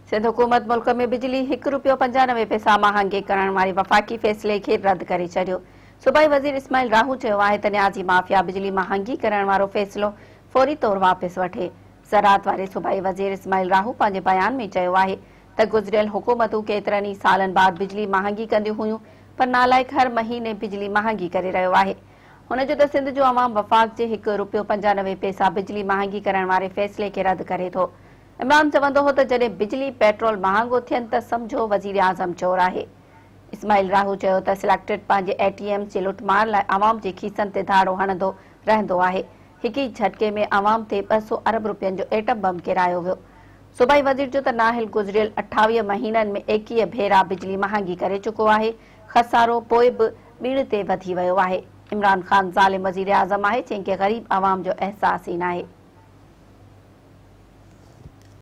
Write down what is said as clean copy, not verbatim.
सिंध हुकूमत मुल्क में बिजली ₹1.95 महांगी करण वारे वफ़ाक़ी फ़ैसिले खे रद्द करे छॾियो। सूबाई वज़ीर इस्माइल राहू चयो आहे त न्याज़ी माफ़िया बिजली महांगी करण वारो फ़ैसिलो फ़ौरी तौर वापसि वठे। ज़राअत वारे सूबाई वज़ीर इस्माइल राहू पंहिंजे बयान में चयो आहे त गुज़िरियल हुकूमतूं केतिरनि ई सालनि बाद बिजली महांगी कंदियूं हुयूं, पर नालाइक हर महीने बिजली महांगी करे रहियो आहे। हुन जो त सिंध जो अवाम वफ़ाक़ जे ₹1.95 बिजली महांगी करण वारे फ़ैसिले खे रद्द करे थो। इमरान चवंदो हो त जॾहिं बिजली पेट्रोल महांगो थियनि त सम्झो वज़ीर आज़म चोर आहे। इस्माइल राहू चयो त सिलेक्टेड पंहिंजे ATM जे लुटमार लाइ अवाम जे खीसनि ते धाड़ो हणंदो रहंदो आहे। हिक ई झटके में अवाम ते 200 अरब रुपयनि जो एटम बम किरायो वियो। सूबाई वज़ीर जो त नाहिल गुज़िरियल 28 महीननि में 21 भेरा बिजली महांगी करे चुको आहे। खसारो पोइ बि ॿीण ते वधी वियो आहे। इमरान ख़ान ज़ालिम वज़ीर आज़म आहे, जंहिंखे ग़रीब अवाम जो अहसास ई नाहे।